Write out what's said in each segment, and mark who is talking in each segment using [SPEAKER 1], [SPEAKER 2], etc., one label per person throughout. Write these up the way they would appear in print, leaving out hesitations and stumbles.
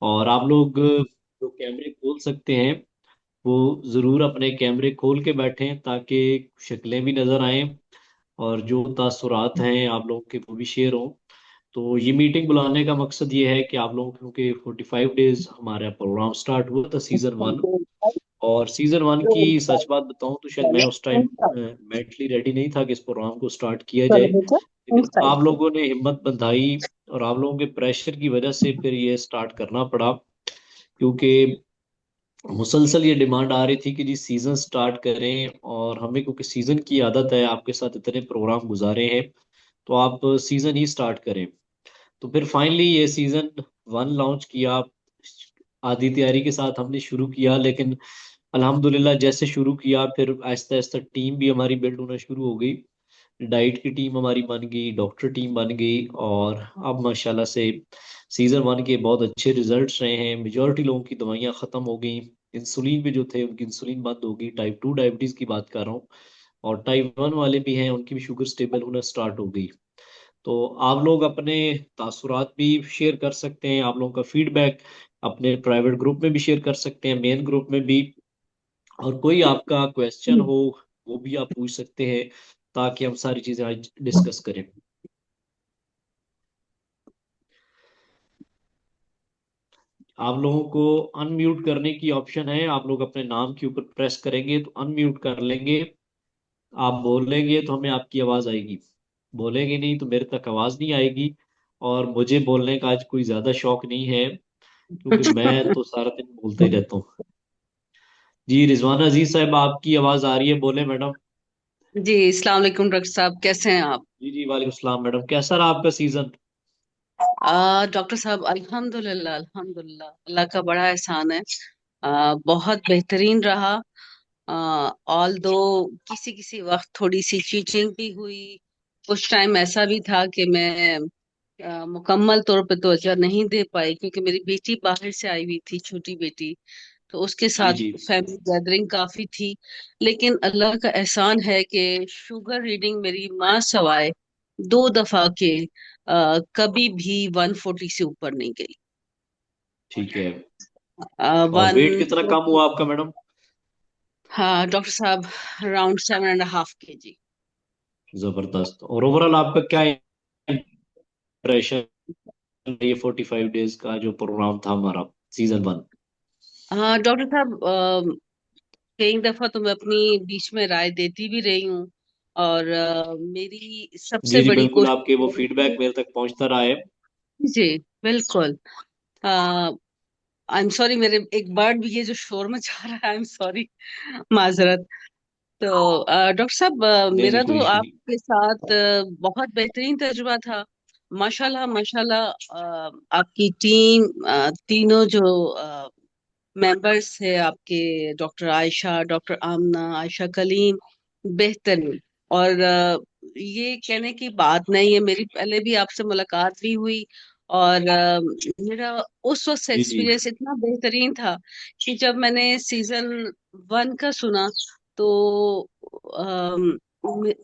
[SPEAKER 1] और आप लोग जो कैमरे खोल सकते हैं वो ज़रूर अपने कैमरे खोल के बैठें ताकि शक्लें भी नज़र आएं और जो तासुरात हैं आप लोगों के वो भी शेयर हों। तो ये मीटिंग बुलाने का मकसद ये है कि आप लोगों क्योंकि 45 डेज हमारा प्रोग्राम स्टार्ट हुआ था सीज़न 1। और सीज़न 1 की सच बात बताऊं तो शायद मैं उस टाइम मेंटली रेडी नहीं था कि इस प्रोग्राम को स्टार्ट किया जाए, लेकिन आप लोगों ने हिम्मत बंधाई और आप लोगों के प्रेशर की वजह से फिर ये स्टार्ट करना पड़ा। क्योंकि मुसलसल ये डिमांड आ रही थी कि जी सीजन स्टार्ट करें, और हमें क्योंकि सीजन की आदत है, आपके साथ इतने प्रोग्राम गुजारे हैं, तो आप सीजन ही स्टार्ट करें। तो फिर फाइनली ये सीजन 1 लॉन्च किया। आधी तैयारी के साथ हमने शुरू किया, लेकिन अल्हम्दुलिल्लाह जैसे शुरू किया फिर आहिस्ता आहिस्ता टीम भी हमारी बिल्ड होना शुरू हो गई। डाइट की टीम हमारी बन गई, डॉक्टर टीम बन गई, और अब माशाल्लाह से सीजन 1 के बहुत अच्छे रिजल्ट्स रहे हैं। मेजॉरिटी लोगों की दवाइयाँ ख़त्म हो गई। इंसुलिन भी जो थे उनकी इंसुलिन बंद हो गई, टाइप 2 डायबिटीज़ की बात कर रहा हूँ। और टाइप 1 वाले भी हैं, उनकी भी शुगर स्टेबल होना स्टार्ट हो गई। तो आप लोग अपने तासुरात भी शेयर कर सकते हैं, आप लोगों का फीडबैक अपने प्राइवेट ग्रुप में भी शेयर कर सकते हैं, मेन ग्रुप में भी। और कोई आपका क्वेश्चन हो वो भी आप पूछ सकते हैं, ताकि हम सारी चीजें आज डिस्कस करें। आप लोगों को अनम्यूट करने की ऑप्शन है, आप लोग अपने नाम के ऊपर प्रेस करेंगे तो अनम्यूट कर लेंगे। आप बोलेंगे तो हमें आपकी आवाज आएगी, बोलेंगे नहीं तो मेरे तक आवाज नहीं आएगी। और मुझे बोलने का आज कोई ज्यादा शौक नहीं है, क्योंकि मैं तो सारा दिन बोलता ही रहता हूँ। जी रिजवाना अजीज साहब, आपकी आवाज आ रही है, बोले मैडम।
[SPEAKER 2] जी अस्सलाम वालेकुम डॉक्टर साहब, कैसे हैं आप?
[SPEAKER 1] जी जी वालेकुम सलाम मैडम, कैसा रहा आपका सीजन?
[SPEAKER 2] डॉक्टर साहब, अल्हम्दुलिल्लाह अल्हम्दुलिल्लाह, अल्लाह का बड़ा एहसान है। बहुत बेहतरीन रहा। ऑल दो किसी किसी वक्त थोड़ी सी चीटिंग भी हुई। कुछ टाइम ऐसा भी था कि मैं मुकम्मल तौर पे तवज्जो नहीं दे पाई, क्योंकि मेरी बेटी बाहर से आई हुई थी, छोटी बेटी। तो उसके
[SPEAKER 1] जी
[SPEAKER 2] साथ
[SPEAKER 1] जी।
[SPEAKER 2] फैमिली गैदरिंग काफी थी। लेकिन अल्लाह का एहसान है कि शुगर रीडिंग मेरी माँ सवाए 2 दफा के कभी भी 140 से ऊपर नहीं गई।
[SPEAKER 1] ठीक है। और
[SPEAKER 2] वन
[SPEAKER 1] वेट कितना कम हुआ आपका मैडम?
[SPEAKER 2] हाँ डॉक्टर साहब, अराउंड 7.5 kg।
[SPEAKER 1] जबरदस्त। और ओवरऑल आपका क्या इंप्रेशन ये 45 डेज का जो प्रोग्राम था हमारा सीजन 1?
[SPEAKER 2] हाँ डॉक्टर साहब, कई दफा तो मैं अपनी बीच में राय देती भी रही हूँ। और मेरी सबसे
[SPEAKER 1] जी जी
[SPEAKER 2] बड़ी
[SPEAKER 1] बिल्कुल, आपके वो फीडबैक
[SPEAKER 2] कोशिश।
[SPEAKER 1] मेरे तक पहुंचता रहा है।
[SPEAKER 2] जी बिल्कुल। आई एम सॉरी, मेरे एक बर्ड भी है जो शोर मचा रहा है, आई एम सॉरी, माजरत। तो डॉक्टर साहब,
[SPEAKER 1] नहीं नहीं
[SPEAKER 2] मेरा
[SPEAKER 1] कोई
[SPEAKER 2] तो
[SPEAKER 1] इशू नहीं।
[SPEAKER 2] आपके साथ बहुत बेहतरीन तजुर्बा था। माशाल्लाह माशाल्लाह। आपकी टीम, तीनों जो मेंबर्स है आपके, डॉक्टर आयशा, डॉक्टर आमना, आयशा कलीम, बेहतरीन। और ये कहने की बात नहीं है, मेरी पहले भी आपसे मुलाकात भी हुई। और मेरा उस वक्त से
[SPEAKER 1] जी जी।
[SPEAKER 2] एक्सपीरियंस इतना बेहतरीन था कि जब मैंने सीजन 1 का सुना, तो अम, मे-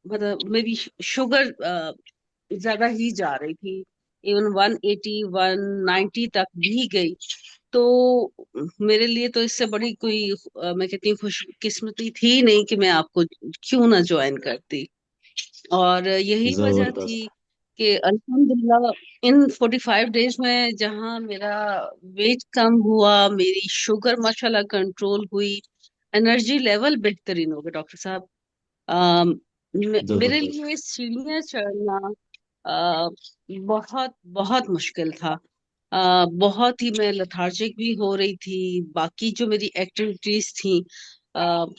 [SPEAKER 2] मतलब मेरी शुगर ज्यादा ही जा रही थी। इवन 180 190 तक भी गई। तो मेरे लिए तो इससे बड़ी कोई मैं कहती हूँ खुशकिस्मती थी नहीं कि मैं आपको क्यों ना ज्वाइन करती। और यही वजह थी
[SPEAKER 1] जबरदस्त।
[SPEAKER 2] कि अल्हम्दुलिल्लाह इन 45 डेज में जहाँ मेरा वेट कम हुआ, मेरी शुगर माशाल्लाह कंट्रोल हुई, एनर्जी लेवल बेहतरीन हो गया डॉक्टर साहब। अम, मेरे
[SPEAKER 1] जबरदस्त।
[SPEAKER 2] लिए सीढ़ियाँ चढ़ना अ, बहुत बहुत मुश्किल था। बहुत ही मैं लेथार्जिक भी हो रही थी। बाकी जो मेरी एक्टिविटीज थी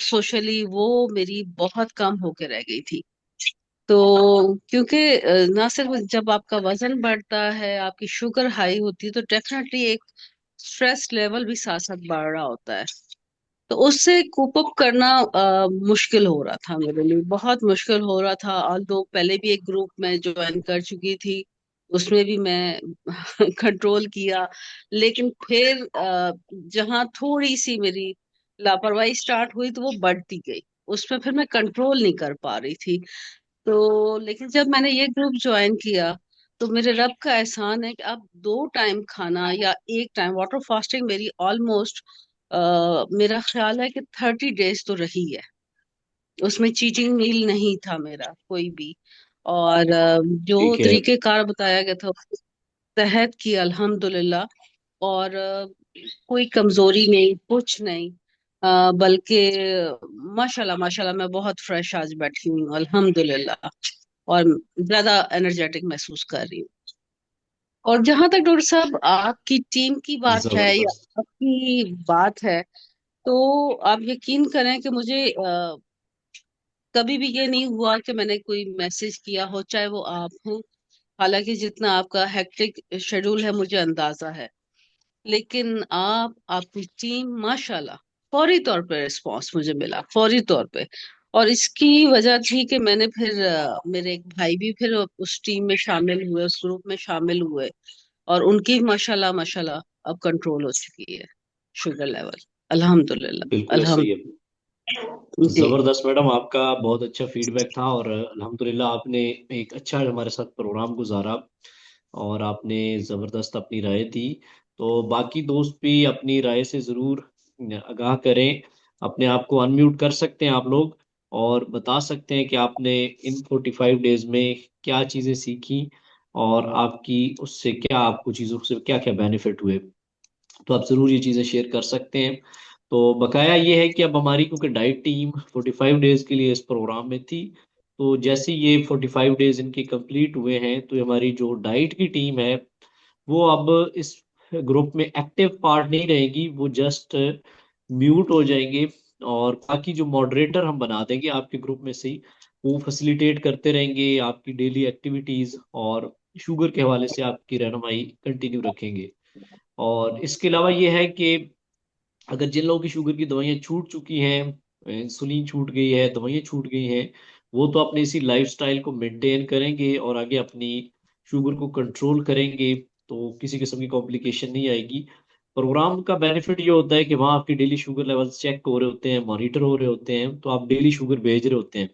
[SPEAKER 2] सोशली, वो मेरी बहुत कम होके रह गई थी। तो क्योंकि ना सिर्फ जब आपका वजन बढ़ता है, आपकी शुगर हाई होती है, तो डेफिनेटली एक स्ट्रेस लेवल भी साथ साथ बढ़ रहा होता है। तो उससे कोप अप करना मुश्किल हो रहा था, मेरे लिए बहुत मुश्किल हो रहा था। और दो पहले भी एक ग्रुप में ज्वाइन कर चुकी थी, उसमें भी मैं कंट्रोल किया। लेकिन फिर जहाँ थोड़ी सी मेरी लापरवाही स्टार्ट हुई, तो वो बढ़ती गई। उसमें फिर मैं कंट्रोल नहीं कर पा रही थी। तो लेकिन जब मैंने ये ग्रुप ज्वाइन किया, तो मेरे रब का एहसान है कि अब 2 टाइम खाना या एक टाइम वाटर फास्टिंग मेरी ऑलमोस्ट, मेरा ख्याल है कि 30 डेज तो रही है। उसमें चीटिंग मील नहीं था मेरा कोई भी। और जो
[SPEAKER 1] ठीक है।
[SPEAKER 2] तरीकेकार बताया गया था उसके तहत की अल्हम्दुलिल्लाह। और कोई कमजोरी नहीं, कुछ नहीं। बल्कि माशाल्लाह माशाल्लाह मैं बहुत फ्रेश आज बैठी हुई हूँ अल्हम्दुलिल्लाह। और ज्यादा एनर्जेटिक महसूस कर रही हूँ। और जहां तक डॉक्टर साहब आपकी टीम की बात है या
[SPEAKER 1] जबरदस्त।
[SPEAKER 2] आपकी बात है, तो आप यकीन करें कि मुझे कभी भी ये नहीं हुआ कि मैंने कोई मैसेज किया हो, चाहे वो आप हो। हालांकि जितना आपका हेक्टिक शेड्यूल है मुझे अंदाजा है, लेकिन आपकी टीम माशाल्लाह, फौरी तौर पे रिस्पांस मुझे मिला, फौरी तौर पे। और इसकी वजह थी कि मैंने फिर मेरे एक भाई भी फिर उस टीम में शामिल हुए, उस ग्रुप में शामिल हुए। और उनकी माशाल्लाह माशाल्लाह अब कंट्रोल हो चुकी है शुगर लेवल, अल्हम्दुलिल्लाह
[SPEAKER 1] बिल्कुल सही है।
[SPEAKER 2] जी।
[SPEAKER 1] जबरदस्त मैडम, आपका बहुत अच्छा फीडबैक था और अल्हम्दुलिल्लाह आपने एक अच्छा हमारे साथ प्रोग्राम गुजारा और आपने जबरदस्त अपनी राय दी। तो बाकी दोस्त भी अपनी राय से जरूर आगाह करें। अपने आप को अनम्यूट कर सकते हैं आप लोग और बता सकते हैं कि आपने इन 45 डेज में क्या चीजें सीखी और आपकी उससे क्या, आपको चीजों से क्या क्या बेनिफिट हुए। तो आप जरूर ये चीजें शेयर कर सकते हैं। तो बकाया ये है कि अब हमारी क्योंकि डाइट टीम 45 डेज के लिए इस प्रोग्राम में थी, तो जैसे ये 45 डेज इनके कंप्लीट हुए हैं तो हमारी जो डाइट की टीम है वो अब इस ग्रुप में एक्टिव पार्ट नहीं रहेगी, वो जस्ट म्यूट हो जाएंगे। और बाकी जो मॉडरेटर हम बना देंगे आपके ग्रुप में से ही, वो फैसिलिटेट करते रहेंगे आपकी डेली एक्टिविटीज और शुगर के हवाले से आपकी रहनुमाई कंटिन्यू रखेंगे। और इसके अलावा ये है कि अगर जिन लोगों की शुगर की दवाइयाँ छूट चुकी हैं, इंसुलिन छूट गई है, दवाइयाँ छूट गई हैं, वो तो अपने इसी लाइफस्टाइल को मेंटेन करेंगे और आगे अपनी शुगर को कंट्रोल करेंगे, तो किसी किस्म की कॉम्प्लिकेशन नहीं आएगी। प्रोग्राम का बेनिफिट ये होता है कि वहाँ आपकी डेली शुगर लेवल्स चेक हो रहे होते हैं, मॉनिटर हो रहे होते हैं, तो आप डेली शुगर भेज रहे होते हैं।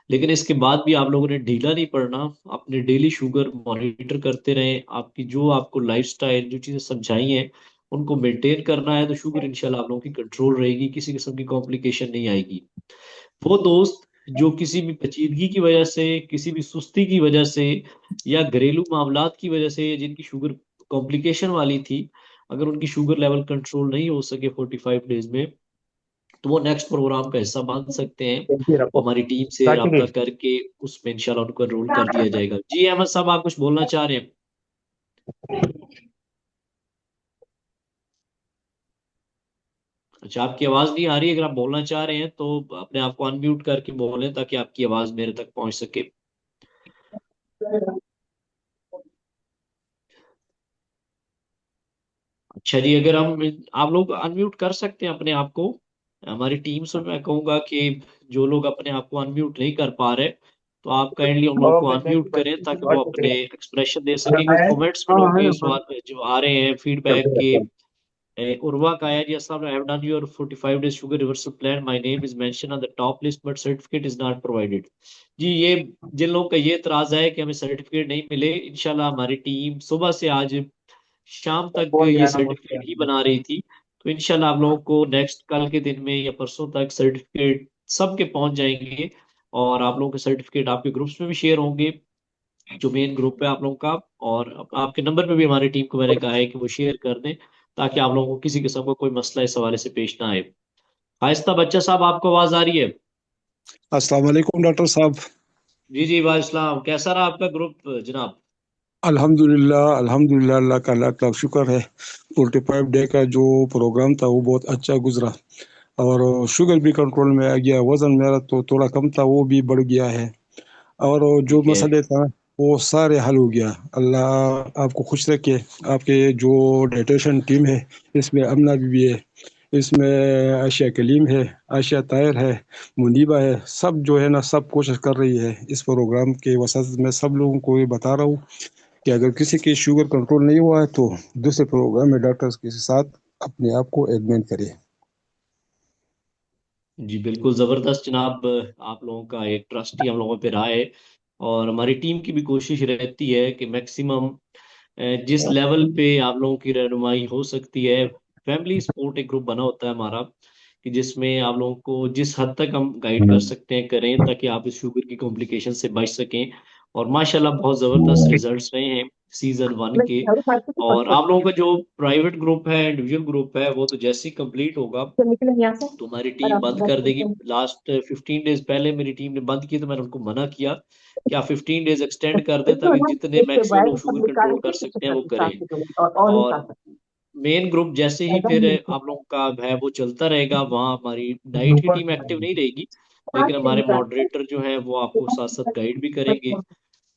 [SPEAKER 1] लेकिन इसके बाद भी आप लोगों ने ढीला नहीं पड़ना, अपने डेली शुगर मॉनिटर करते रहें। आपकी जो आपको लाइफस्टाइल जो चीज़ें समझाई हैं उनको मेंटेन करना है, तो शुगर इंशाल्लाह आप लोगों की कंट्रोल रहेगी, किसी किस्म की कॉम्प्लिकेशन नहीं आएगी। वो दोस्त जो किसी भी पेचीदगी की वजह से, किसी भी सुस्ती की वजह से या घरेलू मामलात की वजह से जिनकी शुगर कॉम्प्लिकेशन वाली थी, अगर उनकी शुगर लेवल कंट्रोल नहीं हो सके 45 डेज में, तो वो नेक्स्ट प्रोग्राम का हिस्सा बन सकते हैं। हमारी टीम से रब्ता करके उसमें इंशाल्लाह उनको एनरोल कर दिया जाएगा। जी अहमद साहब, आप कुछ बोलना चाह रहे हैं? अच्छा, आपकी आवाज नहीं आ रही, अगर आप बोलना चाह रहे हैं तो अपने आप को अनम्यूट करके बोलें ताकि आपकी आवाज मेरे तक पहुंच सके। अच्छा जी, अगर हम, आप लोग अनम्यूट कर सकते हैं अपने आप को। हमारी टीम से मैं कहूंगा कि जो लोग अपने आप को अनम्यूट नहीं कर पा रहे, तो आप काइंडली उन लोगों को अनम्यूट करें ताकि वो अपने एक्सप्रेशन दे सके। कुछ कमेंट्स में लोग के सवाल जो आ रहे हैं फीडबैक के, उर्वा कायर, yes sir, I have done your 45 days sugar reversal plan, my name is mentioned on the top list but certificate is not provided। जी, ये जिन लोगों का ये एतराज है कि हमें सर्टिफिकेट नहीं मिले, इंशाल्लाह हमारी टीम सुबह से आज शाम तक ये सर्टिफिकेट ही बना रही थी। तो इंशाल्लाह आप लोगों को नेक्स्ट कल के दिन में या परसों तक सर्टिफिकेट सबके पहुंच जाएंगे और आप लोगों के सर्टिफिकेट आपके ग्रुप्स में भी शेयर होंगे, जो मेन ग्रुप है आप लोगों का। और आपके नंबर पे भी हमारी टीम को मैंने कहा है कि वो शेयर कर दें ताकि आप लोगों को किसी किस्म का कोई मसला इस हवाले से पेश ना आए। आहिस्ता बच्चा साहब, आपको आवाज आ रही है?
[SPEAKER 3] अस्सलाम वालेकुम डॉक्टर साहब।
[SPEAKER 1] जी जी, वालेकुम, कैसा रहा आपका ग्रुप जनाब?
[SPEAKER 3] अल्हम्दुलिल्लाह अल्हम्दुलिल्लाह, अल्लाह का लाख लाख शुक्र है। 45 डे का जो प्रोग्राम था वो बहुत अच्छा गुजरा और शुगर भी कंट्रोल में आ गया। वज़न मेरा तो थोड़ा कम था, वो भी बढ़ गया है। और जो
[SPEAKER 1] ठीक है।
[SPEAKER 3] मसले था वो सारे हल हो गया। अल्लाह आपको खुश रखे। आपके जो डाइटेशन टीम है, इसमें अमना भी है, इसमें आशिया कलीम है, आशिया तायर है, मुनीबा है, सब जो है ना सब कोशिश कर रही है। इस प्रोग्राम के वसत मैं सब लोगों को ये बता रहा हूँ कि अगर किसी की शुगर कंट्रोल नहीं हुआ है तो दूसरे प्रोग्राम में डॉक्टर्स के साथ अपने आप को एडमिट करे।
[SPEAKER 1] जी बिल्कुल जबरदस्त जनाब, आप लोगों का एक ट्रस्ट ही हम लोगों पे रहा है और हमारी टीम की भी कोशिश रहती है कि मैक्सिमम जिस लेवल पे आप लोगों की रहनुमाई हो सकती है, फैमिली सपोर्ट एक ग्रुप बना होता है हमारा, कि जिसमें आप लोगों को जिस हद तक हम गाइड कर सकते हैं करें, ताकि आप इस शुगर की कॉम्प्लिकेशन से बच सकें। और माशाल्लाह बहुत ज़बरदस्त रिजल्ट्स रहे हैं सीजन 1 के। और आप लोगों का जो प्राइवेट ग्रुप है, इंडिविजुअल ग्रुप है, वो तो जैसे ही कंप्लीट होगा तो हमारी टीम बंद कर देगी। लास्ट 15 डेज पहले मेरी टीम ने बंद की, तो मैंने उनको मना किया कि आप 15 डेज एक्सटेंड कर दें, ताकि जितने मैक्सिमम लोग शुगर कंट्रोल कर सकते हैं वो करें। और मेन ग्रुप जैसे ही फिर आप लोगों का है वो चलता रहेगा, वहाँ हमारी डाइट की टीम एक्टिव नहीं रहेगी, लेकिन हमारे मॉडरेटर जो है वो आपको साथ साथ गाइड भी करेंगे।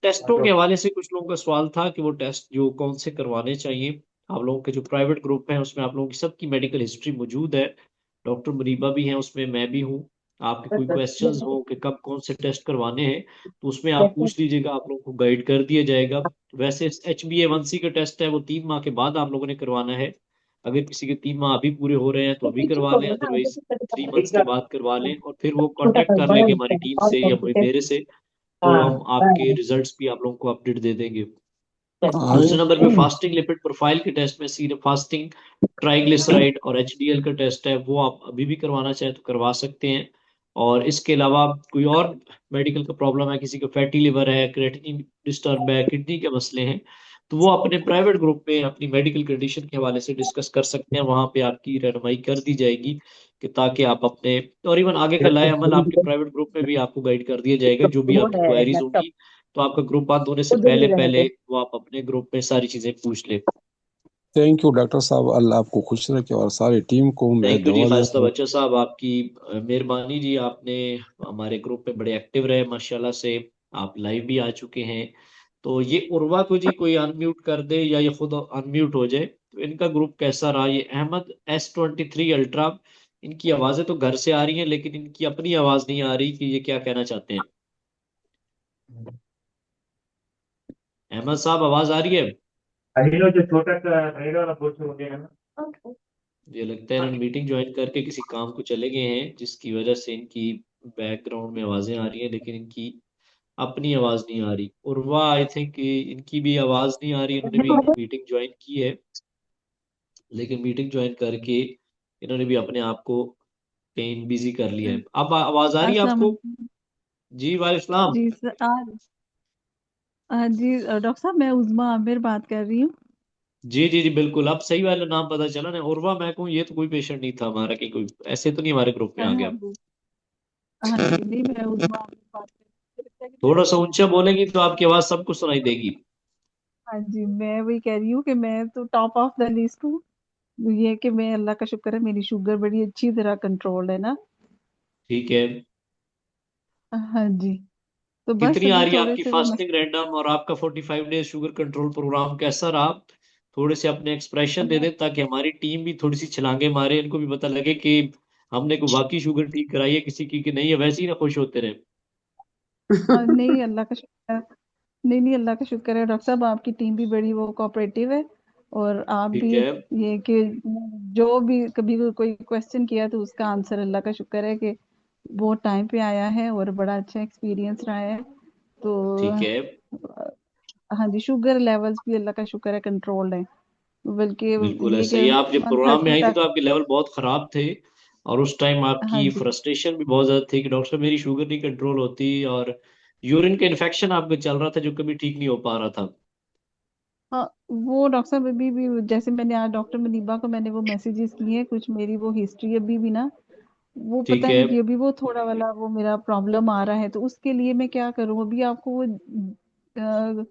[SPEAKER 1] टेस्टों के हवाले से कुछ लोगों का सवाल था कि वो टेस्ट जो कौन से करवाने चाहिए। आप लोगों के जो प्राइवेट ग्रुप है उसमें आप लोगों की सबकी मेडिकल हिस्ट्री मौजूद है। डॉक्टर मुनीबा भी हैं उसमें, मैं भी हूँ। आपके कोई क्वेश्चंस हो कि कब कौन से टेस्ट करवाने हैं, तो उसमें आप पूछ लीजिएगा, आप लोगों को गाइड कर दिया जाएगा। वैसे HbA1c का टेस्ट है वो 3 माह के बाद आप लोगों ने करवाना है। अगर किसी के 3 माह अभी पूरे हो रहे हैं तो अभी करवा लें, अदरवाइज 3 मंथ्स के बाद करवा लें। और फिर वो कांटेक्ट कर लेंगे हमारी टीम से या मेरे से, तो हम आपके रिजल्ट्स भी आप लोगों को अपडेट दे देंगे। दूसरे नंबर पे फास्टिंग लिपिड प्रोफाइल के टेस्ट में सीरम फास्टिंग, ट्राइग्लिसराइड और HDL का टेस्ट है, वो आप अभी भी करवाना चाहे तो करवा सकते हैं। और इसके अलावा कोई और मेडिकल का प्रॉब्लम है, किसी का फैटी लिवर है, क्रेटिनिन डिस्टर्ब है, किडनी के मसले हैं, तो वो अपने प्राइवेट ग्रुप में अपनी मेडिकल कंडीशन के हवाले से डिस्कस कर सकते हैं। वहां पे आपकी रहनुमाई कर दी जाएगी कि ताकि आप अपने, और इवन आगे का लाए अमल आपके प्राइवेट ग्रुप में भी आपको गाइड कर दिया जाएगा। जो भी आपकी क्वायरीज होंगी तो आपका ग्रुप बंद होने से पहले पहले वो आप अपने ग्रुप में सारी चीजें पूछ ले।
[SPEAKER 3] थैंक यू डॉक्टर साहब, अल्लाह आपको खुश रखे और सारी टीम को मैं
[SPEAKER 1] थैंक यू जी
[SPEAKER 3] दवा
[SPEAKER 1] फायदा
[SPEAKER 3] देता हूँ।
[SPEAKER 1] बच्चा साहब, आपकी मेहरबानी जी। आपने हमारे ग्रुप में बड़े एक्टिव रहे माशाल्लाह से, आप लाइव भी आ चुके हैं। तो ये उर्वा को जी कोई अनम्यूट कर दे या ये खुद अनम्यूट हो जाए, तो इनका ग्रुप कैसा रहा। ये अहमद S23 अल्ट्रा, इनकी आवाजें तो घर से आ रही हैं लेकिन इनकी अपनी आवाज नहीं आ रही कि ये क्या कहना चाहते हैं। अहमद साहब आवाज आ रही है?
[SPEAKER 4] अहिलो जो छोटा सा रहेगा वाला पोर्शन हो गया है ना।
[SPEAKER 1] ये लगता है इन्होंने मीटिंग ज्वाइन करके किसी काम को चले गए हैं, जिसकी वजह से इनकी बैकग्राउंड में आवाजें आ रही हैं लेकिन इनकी अपनी आवाज नहीं आ रही। और वह आई थिंक इनकी भी आवाज नहीं आ रही, इन्होंने भी मीटिंग ज्वाइन की है, लेकिन मीटिंग ज्वाइन करके इन्होंने भी अपने आप को कहीं बिजी कर लिया है। अब आवाज आ रही है
[SPEAKER 5] अस्सलाम
[SPEAKER 1] आपको?
[SPEAKER 5] वालेकुम।
[SPEAKER 1] जी वालेकुम।
[SPEAKER 5] जी सर जी डॉक्टर साहब, मैं उज़मा आमिर बात कर रही हूँ।
[SPEAKER 1] जी जी जी बिल्कुल, अब सही वाला नाम पता चला ना, उर्वा मैं कहूँ ये तो कोई पेशेंट नहीं था हमारा, कि कोई ऐसे तो नहीं हमारे ग्रुप में आ
[SPEAKER 5] हाँ
[SPEAKER 1] गया।
[SPEAKER 5] जी। हाँ जी, नहीं, मैं उज़मा आमिर बात कर रही हूँ। लगता है कि मैं
[SPEAKER 1] थोड़ा सा
[SPEAKER 5] आपको
[SPEAKER 1] ऊंचा बोलेंगी तो आपकी आवाज सबको सुनाई देगी।
[SPEAKER 5] हाँ जी, मैं वही कह रही हूँ कि मैं तो टॉप ऑफ द लिस्ट हूँ। ये है कि मैं, अल्लाह का शुक्र है, मेरी शुगर बड़ी अच्छी तरह कंट्रोल है ना।
[SPEAKER 1] ठीक है।
[SPEAKER 5] हाँ जी। तो बस
[SPEAKER 1] कितनी आ
[SPEAKER 5] अभी
[SPEAKER 1] रही है
[SPEAKER 5] थोड़े
[SPEAKER 1] आपकी
[SPEAKER 5] से वो
[SPEAKER 1] फास्टिंग रैंडम, और आपका 45 डेज शुगर कंट्रोल प्रोग्राम कैसा रहा? थोड़े से अपने एक्सप्रेशन दे दें ताकि हमारी टीम भी थोड़ी सी छलांगे मारे, इनको भी पता लगे कि हमने कोई वाकई शुगर ठीक कराई है किसी की कि नहीं है, वैसे ही ना खुश होते रहे।
[SPEAKER 5] नहीं, अल्लाह का शुक्र है। नहीं नहीं, अल्लाह का शुक्र है डॉक्टर साहब, आपकी टीम भी बड़ी वो कोऑपरेटिव है। और आप
[SPEAKER 1] ठीक
[SPEAKER 5] भी,
[SPEAKER 1] है।
[SPEAKER 5] ये कि जो भी कभी कोई क्वेश्चन किया तो उसका आंसर, अल्लाह का शुक्र है कि वो टाइम पे आया है और बड़ा अच्छा एक्सपीरियंस रहा है। तो
[SPEAKER 1] ठीक है।
[SPEAKER 5] हाँ जी, शुगर लेवल्स भी अल्लाह का शुक्र है कंट्रोल्ड है। बल्कि
[SPEAKER 1] बिल्कुल
[SPEAKER 5] ये
[SPEAKER 1] ऐसा
[SPEAKER 5] कि
[SPEAKER 1] ही, आप जब प्रोग्राम में
[SPEAKER 5] 130
[SPEAKER 1] आई थी
[SPEAKER 5] तक।
[SPEAKER 1] तो आपके लेवल बहुत खराब थे, और उस टाइम
[SPEAKER 5] हाँ
[SPEAKER 1] आपकी
[SPEAKER 5] जी।
[SPEAKER 1] फ्रस्ट्रेशन भी बहुत ज्यादा थी कि डॉक्टर साहब मेरी शुगर नहीं कंट्रोल होती, और यूरिन का इन्फेक्शन आपको चल रहा था जो कभी ठीक नहीं हो पा रहा था।
[SPEAKER 5] हाँ, वो डॉक्टर साहब अभी भी, जैसे मैंने आज डॉक्टर मनीबा को मैंने वो मैसेजेस किए हैं, कुछ मेरी वो हिस्ट्री अभी भी ना, वो
[SPEAKER 1] ठीक
[SPEAKER 5] पता
[SPEAKER 1] है।
[SPEAKER 5] नहीं कि अभी वो थोड़ा वाला वो मेरा प्रॉब्लम आ रहा है, तो उसके लिए मैं क्या करूं? अभी आपको वो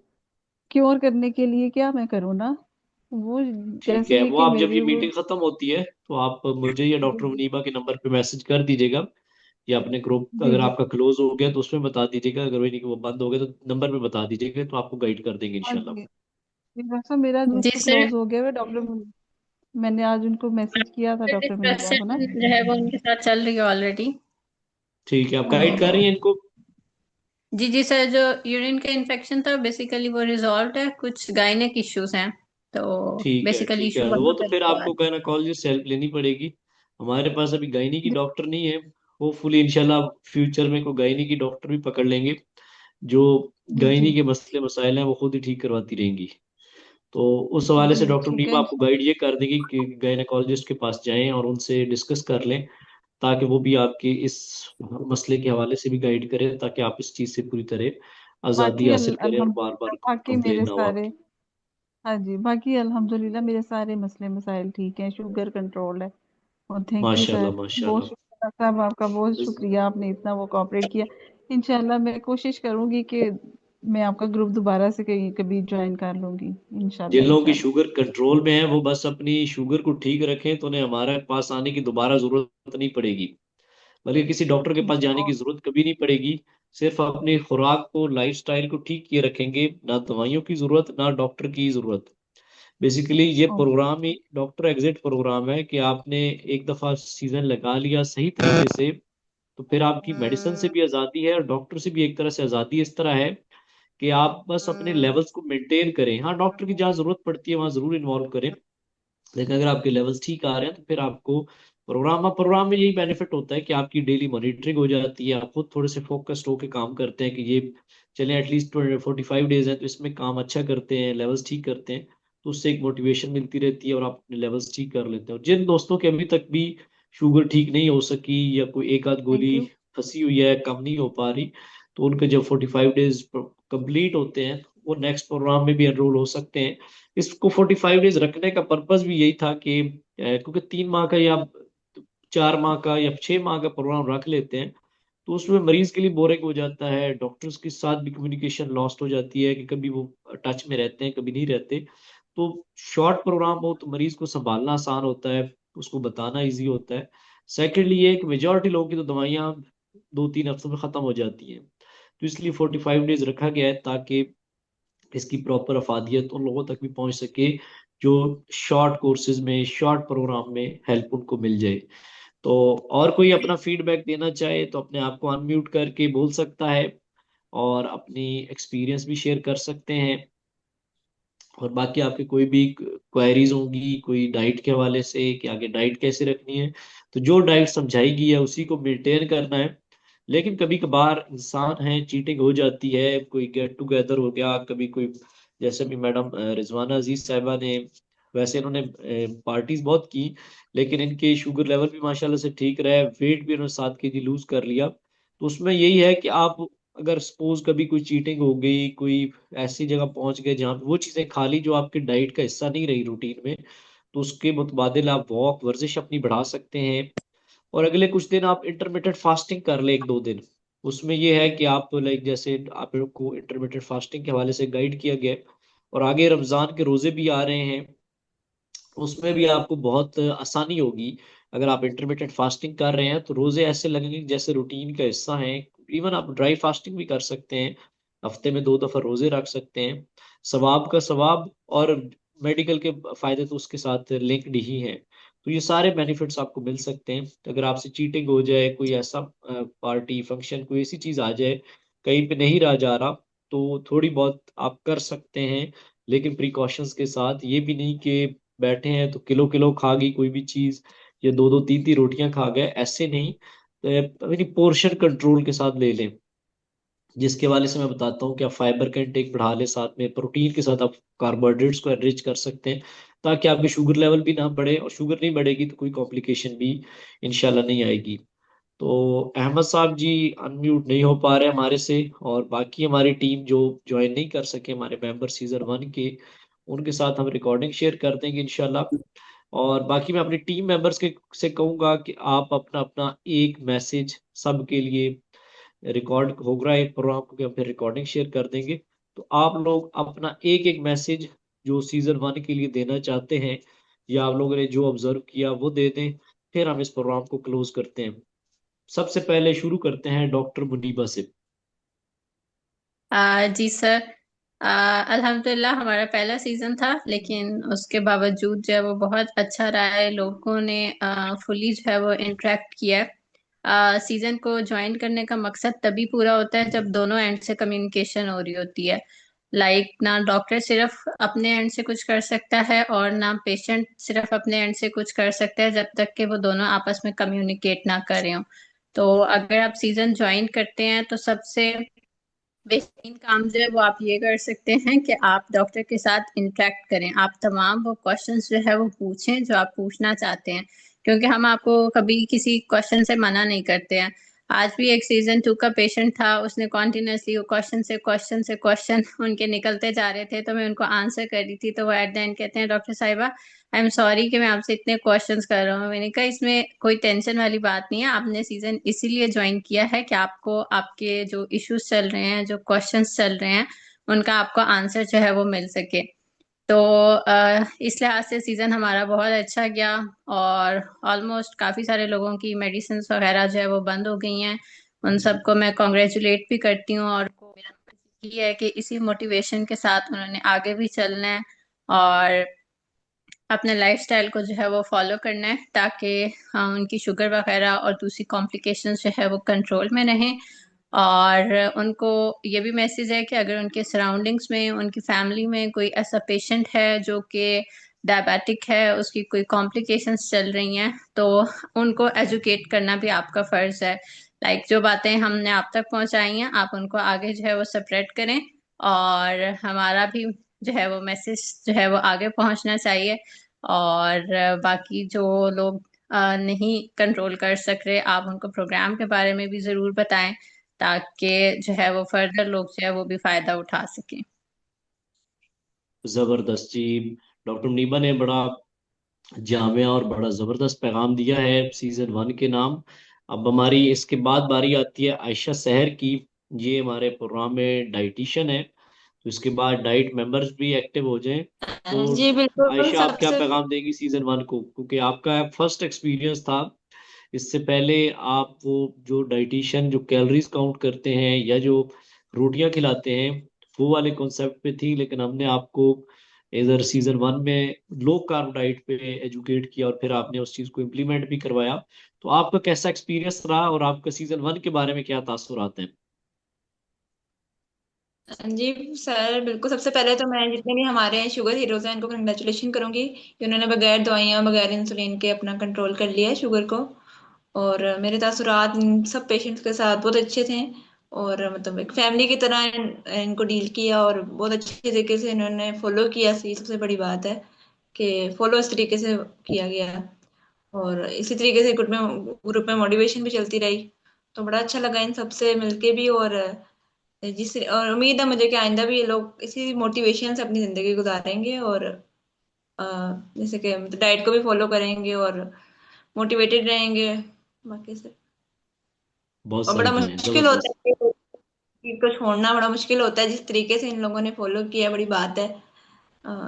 [SPEAKER 5] क्योर करने के लिए क्या मैं करूं ना, वो
[SPEAKER 1] ठीक
[SPEAKER 5] जैसे
[SPEAKER 1] है,
[SPEAKER 5] ही
[SPEAKER 1] वो
[SPEAKER 5] कि
[SPEAKER 1] आप जब ये
[SPEAKER 5] मेरे वो।
[SPEAKER 1] मीटिंग खत्म होती है तो आप मुझे या डॉक्टर मुनीबा के नंबर पे मैसेज कर दीजिएगा, या अपने ग्रुप
[SPEAKER 5] जी
[SPEAKER 1] अगर
[SPEAKER 5] जी।
[SPEAKER 1] आपका क्लोज हो गया तो उसमें बता दीजिएगा, अगर वही नहीं कि वो बंद हो गया तो नंबर पे बता दीजिएगा, तो आपको गाइड कर देंगे
[SPEAKER 5] हाँ
[SPEAKER 1] इंशाल्लाह।
[SPEAKER 5] जी। जी, वैसा मेरा
[SPEAKER 6] जी सर,
[SPEAKER 5] क्लोज हो गया है डॉक्टर। मैंने आज उनको मैसेज किया था डॉक्टर मनीबा को ना।
[SPEAKER 6] डिस्कशन जो है वो उनके साथ चल रही है ऑलरेडी।
[SPEAKER 1] ठीक है, आप
[SPEAKER 5] हाँ
[SPEAKER 1] गाइड
[SPEAKER 5] जी।
[SPEAKER 1] कर रही हैं इनको?
[SPEAKER 6] जी जी सर, जो यूरिन का इन्फेक्शन था बेसिकली वो रिजॉल्व है, कुछ गायनेक इश्यूज हैं, तो
[SPEAKER 1] ठीक है
[SPEAKER 6] बेसिकली
[SPEAKER 1] ठीक है,
[SPEAKER 6] इशू
[SPEAKER 1] तो वो
[SPEAKER 6] वहां
[SPEAKER 1] तो
[SPEAKER 6] पे
[SPEAKER 1] फिर
[SPEAKER 6] हुआ है।
[SPEAKER 1] आपको गायनाकोलॉजिस्ट से हेल्प लेनी पड़ेगी। हमारे पास अभी गायनी की
[SPEAKER 5] जी
[SPEAKER 1] डॉक्टर नहीं है। होपफुली इंशाल्लाह फ्यूचर में कोई गायनी की डॉक्टर भी पकड़ लेंगे जो
[SPEAKER 5] जी
[SPEAKER 1] गायनी
[SPEAKER 5] जी
[SPEAKER 1] के मसले मसाइल हैं वो खुद ही ठीक करवाती रहेंगी। तो उस हवाले से
[SPEAKER 5] जी
[SPEAKER 1] डॉक्टर
[SPEAKER 5] ठीक
[SPEAKER 1] मुनीबा
[SPEAKER 5] है
[SPEAKER 1] आपको गाइड ये कर देगी कि गायनेकोलॉजिस्ट के पास जाएं और उनसे डिस्कस कर लें, ताकि वो भी आपके इस मसले के हवाले से भी गाइड करें, ताकि आप इस चीज़ से पूरी तरह आज़ादी
[SPEAKER 5] बाकी
[SPEAKER 1] हासिल करें और बार
[SPEAKER 5] अल्हम्दुलिल्लाह
[SPEAKER 1] बार
[SPEAKER 5] बाकी
[SPEAKER 1] कंप्लेन
[SPEAKER 5] मेरे
[SPEAKER 1] ना हो
[SPEAKER 5] सारे,
[SPEAKER 1] आपकी।
[SPEAKER 5] हाँ जी, बाकी अल्हम्दुलिल्लाह मेरे सारे मसले मसाइल ठीक हैं, शुगर कंट्रोल है। और थैंक यू सर,
[SPEAKER 1] माशाल्लाह
[SPEAKER 5] बहुत
[SPEAKER 1] माशाल्लाह।
[SPEAKER 5] शुक्रिया साहब, आपका बहुत शुक्रिया, आपने इतना वो कोऑपरेट किया। इंशाल्लाह मैं कोशिश करूंगी कि मैं आपका ग्रुप दोबारा से कहीं कभी ज्वाइन कर लूंगी।
[SPEAKER 1] जिन
[SPEAKER 5] इंशाल्लाह
[SPEAKER 1] लोगों की
[SPEAKER 5] इंशाल्लाह।
[SPEAKER 1] शुगर कंट्रोल में है वो बस अपनी शुगर को ठीक रखें, तो उन्हें हमारे पास आने की दोबारा जरूरत नहीं पड़ेगी, बल्कि किसी डॉक्टर के पास
[SPEAKER 5] जी
[SPEAKER 1] जाने की
[SPEAKER 5] और
[SPEAKER 1] जरूरत कभी नहीं पड़ेगी। सिर्फ अपनी खुराक को, लाइफस्टाइल को ठीक किए रखेंगे, ना दवाइयों की जरूरत ना डॉक्टर की जरूरत। बेसिकली ये
[SPEAKER 5] ओके
[SPEAKER 1] प्रोग्राम ही डॉक्टर एग्जिट प्रोग्राम है कि आपने एक दफा सीजन लगा लिया सही तरीके से, तो फिर आपकी मेडिसिन से भी आज़ादी है और डॉक्टर से भी एक तरह से आज़ादी इस तरह है कि आप बस अपने लेवल्स को मेंटेन करें। हाँ, डॉक्टर की जहाँ जरूरत पड़ती है वहाँ जरूर इन्वॉल्व करें, लेकिन अगर आपके लेवल्स ठीक आ रहे हैं तो फिर आपको प्रोग्राम में यही बेनिफिट होता है कि आपकी डेली मॉनिटरिंग हो जाती है, आप खुद थोड़े से फोकस्ड होकर काम करते हैं कि ये चले एटलीस्ट 45 डेज हैं तो इसमें काम अच्छा करते हैं, लेवल्स ठीक करते हैं, तो उससे एक मोटिवेशन मिलती रहती है और आप अपने लेवल्स ठीक कर लेते हैं। और जिन दोस्तों के अभी तक भी शुगर ठीक नहीं हो सकी या कोई एक आध
[SPEAKER 5] थैंक
[SPEAKER 1] गोली
[SPEAKER 5] यू।
[SPEAKER 1] फंसी हुई है, कम नहीं हो पा रही, तो उनके जब 45 डेज कंप्लीट होते हैं वो नेक्स्ट प्रोग्राम में भी एनरोल हो सकते हैं। इसको 45 डेज रखने का पर्पस भी यही था कि क्योंकि 3 माह का या 4 माह का या 6 माह का प्रोग्राम रख लेते हैं तो उसमें मरीज के लिए बोरिंग हो जाता है, डॉक्टर्स के साथ भी कम्युनिकेशन लॉस्ट हो जाती है कि कभी वो टच में रहते हैं कभी नहीं रहते। तो शॉर्ट प्रोग्राम हो तो मरीज को संभालना आसान होता है, उसको बताना इजी होता है। सेकेंडली ये कि मेजोरिटी लोगों की तो दवाइयाँ 2-3 हफ्तों में खत्म हो जाती हैं, तो इसलिए 45 डेज रखा गया है ताकि इसकी प्रॉपर अफादियत उन लोगों तक भी पहुंच सके जो शॉर्ट कोर्सेज में, शॉर्ट प्रोग्राम में हेल्प उनको मिल जाए। तो और कोई अपना फीडबैक देना चाहे तो अपने आप को अनम्यूट करके बोल सकता है और अपनी एक्सपीरियंस भी शेयर कर सकते हैं। और बाकी आपके कोई भी क्वेरीज होंगी कोई डाइट के हवाले से कि आगे डाइट कैसे रखनी है, तो जो डाइट समझाई है उसी को मेंटेन करना है। लेकिन कभी कभार इंसान है, चीटिंग हो जाती है, कोई गेट टुगेदर हो गया कभी कोई, जैसे भी मैडम रिजवाना अजीज साहिबा ने, वैसे इन्होंने पार्टीज बहुत की लेकिन इनके शुगर लेवल भी माशाल्लाह से ठीक रहे, वेट भी इन्होंने 7 kg लूज कर लिया। तो उसमें यही है कि आप अगर सपोज कभी कोई चीटिंग हो गई, कोई ऐसी जगह पहुंच गए जहाँ पे वो चीजें खा ली जो आपके डाइट का हिस्सा नहीं रही रूटीन में, तो उसके मुतबादिल आप वॉक वर्जिश अपनी बढ़ा सकते हैं। और अगले कुछ दिन आप इंटरमीडिएट फास्टिंग कर ले 1-2 दिन। उसमें ये है कि आप लाइक जैसे आपको इंटरमीडिएट फास्टिंग के हवाले से गाइड किया गया है, और आगे रमजान के रोजे भी आ रहे हैं, उसमें भी आपको बहुत आसानी होगी। अगर आप इंटरमीडिएट फास्टिंग कर रहे हैं तो रोजे ऐसे लगेंगे जैसे रूटीन का हिस्सा है। इवन आप ड्राई फास्टिंग भी कर सकते हैं, हफ्ते में 2 दफा रोजे रख सकते हैं, सवाब का सवाब। और मेडिकल के फायदे तो उसके साथ लिंक्ड ही हैं। तो ये सारे बेनिफिट्स आपको मिल सकते हैं। अगर आपसे चीटिंग हो जाए, कोई ऐसा पार्टी फंक्शन कोई ऐसी चीज आ जाए कहीं पे नहीं रहा जा रहा, तो थोड़ी बहुत आप कर सकते हैं, लेकिन प्रिकॉशंस के साथ। ये भी नहीं कि बैठे हैं तो किलो किलो खा गई कोई भी चीज, या 2-2 3-3 रोटियां खा गए, ऐसे नहीं। अपनी पोर्शन कंट्रोल के साथ ले लें, जिसके वाले से मैं बताता हूँ कि आप फाइबर का इंटेक बढ़ा लें, साथ में प्रोटीन के साथ आप कार्बोहाइड्रेट्स को एनरिच कर सकते हैं, ताकि आपकी शुगर लेवल भी ना बढ़े, और शुगर नहीं बढ़ेगी तो कोई कॉम्प्लिकेशन भी इंशाल्लाह नहीं आएगी। तो अहमद साहब जी अनम्यूट नहीं हो पा रहे हमारे से, और बाकी हमारी टीम जो ज्वाइन नहीं कर सके, हमारे मेंबर सीजन 1 के, उनके साथ हम रिकॉर्डिंग शेयर कर देंगे इंशाल्लाह। और बाकी मैं अपनी टीम मेंबर्स के से कहूंगा कि आप अपना अपना एक मैसेज सबके लिए रिकॉर्ड होगा एक प्रोग्राम को, कि हम फिर रिकॉर्डिंग शेयर कर देंगे। तो आप लोग अपना एक एक मैसेज जो सीजन 1 के लिए देना चाहते हैं या आप लोगों ने जो ऑब्जर्व किया वो दे दें, फिर हम इस प्रोग्राम को क्लोज करते हैं। सबसे पहले शुरू करते हैं डॉक्टर मुनीबा से।
[SPEAKER 6] जी सर। अल्हम्दुलिल्लाह हमारा पहला सीजन था, लेकिन उसके बावजूद जो है वो बहुत अच्छा रहा है। लोगों ने फुली जो है वो इंटरेक्ट किया है। सीजन को ज्वाइन करने का मकसद तभी पूरा होता है जब दोनों एंड से कम्युनिकेशन हो रही होती है। ना डॉक्टर सिर्फ अपने एंड से कुछ कर सकता है और ना पेशेंट सिर्फ अपने एंड से कुछ कर सकता है, जब तक कि वो दोनों आपस में कम्युनिकेट ना करें हो। तो अगर आप सीजन ज्वाइन करते हैं तो सबसे बेहतरीन काम जो है वो आप ये कर सकते हैं कि आप डॉक्टर के साथ इंटरेक्ट करें, आप तमाम वो क्वेश्चंस जो है वो पूछें जो आप पूछना चाहते हैं, क्योंकि हम आपको कभी किसी क्वेश्चन से मना नहीं करते हैं। आज भी एक सीजन 2 का पेशेंट था, उसने कॉन्टिन्यूसली क्वेश्चन उनके निकलते जा रहे थे, तो मैं उनको आंसर कर रही थी, तो वो एट द एंड कहते हैं डॉक्टर साहिबा आई एम सॉरी कि मैं आपसे इतने क्वेश्चंस कर रहा हूँ। मैंने कहा इसमें कोई टेंशन वाली बात नहीं है, आपने सीजन इसीलिए ज्वाइन किया है कि आपको आपके जो इश्यूज चल रहे हैं, जो क्वेश्चंस चल रहे हैं, उनका आपको आंसर जो है वो मिल सके। तो इस लिहाज से सीजन हमारा बहुत अच्छा गया, और ऑलमोस्ट काफी सारे लोगों की मेडिसिन वगैरह जो है वो बंद हो गई हैं। उन सबको मैं कॉन्ग्रेचुलेट भी करती हूँ, और मेरा ये है कि इसी मोटिवेशन के साथ उन्होंने आगे भी चलना है और अपने लाइफस्टाइल को जो है वो फॉलो करना है, ताकि उनकी शुगर वगैरह और दूसरी कॉम्प्लिकेशंस जो है वो कंट्रोल में रहें। और उनको ये भी मैसेज है कि अगर उनके सराउंडिंग्स में, उनकी फैमिली में कोई ऐसा पेशेंट है जो कि डायबिटिक है, उसकी कोई कॉम्प्लिकेशंस चल रही हैं, तो उनको एजुकेट करना भी आपका फर्ज है। लाइक जो बातें हमने आप तक पहुंचाई हैं, आप उनको आगे जो है वो स्प्रेड करें, और हमारा भी जो है वो मैसेज जो है वो आगे पहुंचना चाहिए। और बाकी जो लोग नहीं कंट्रोल कर सक रहे, आप उनको प्रोग्राम के बारे में भी जरूर बताएं, ताकि जो है वो फर्दर लोग जो है वो भी फायदा उठा सकें।
[SPEAKER 1] जबरदस्त जी। डॉक्टर मुनीबा ने बड़ा जामिया और बड़ा जबरदस्त पैगाम दिया है सीजन 1 के नाम। अब हमारी इसके बाद बारी आती है आयशा सहर की। ये हमारे प्रोग्राम में डाइटिशियन है, तो इसके बाद डाइट मेंबर्स भी एक्टिव हो जाएं। तो
[SPEAKER 7] जी बिल्कुल।
[SPEAKER 1] आयशा, आप क्या
[SPEAKER 7] सबसे
[SPEAKER 1] पैगाम देंगी सीजन 1 को, क्योंकि आपका फर्स्ट एक्सपीरियंस था। इससे पहले आप वो जो डाइटिशियन जो कैलोरीज काउंट करते हैं या जो रोटियां खिलाते हैं, वो वाले कॉन्सेप्ट पे थी, लेकिन हमने आपको इधर सीजन 1 में लो कार्ब डाइट पे एजुकेट किया और फिर आपने उस चीज को इम्प्लीमेंट भी करवाया। तो आपका कैसा एक्सपीरियंस रहा और आपका सीजन 1 के बारे में क्या तासुरात हैं?
[SPEAKER 7] जी सर बिल्कुल। सबसे पहले तो मैं जितने भी हमारे शुगर हीरोज हैं इनको कंग्रेचुलेशन करूंगी कि उन्होंने बगैर दवाइयां बगैर इंसुलिन के अपना कंट्रोल कर लिया है शुगर को। और मेरे तासुरात इन सब पेशेंट्स के साथ बहुत अच्छे थे, और मतलब एक फैमिली की तरह इनको डील किया, और बहुत अच्छे तरीके से इन्होंने फॉलो किया। ये सबसे बड़ी बात है कि फॉलो इस तरीके से किया गया, और इसी तरीके से ग्रुप में मोटिवेशन भी चलती रही। तो बड़ा अच्छा लगा इन सबसे मिलके भी, और उम्मीद है मुझे कि आइंदा भी ये लोग इसी मोटिवेशन से अपनी जिंदगी गुजारेंगे, और अ, जैसे कि डाइट को भी फॉलो करेंगे और मोटिवेटेड रहेंगे बाकी से।
[SPEAKER 1] बहुत
[SPEAKER 7] और
[SPEAKER 1] सही
[SPEAKER 7] बड़ा
[SPEAKER 1] कहें,
[SPEAKER 7] मुश्किल होता
[SPEAKER 1] जबरदस्त।
[SPEAKER 7] है कि चीज को छोड़ना, बड़ा मुश्किल होता है। जिस तरीके से इन लोगों ने फॉलो किया बड़ी बात है।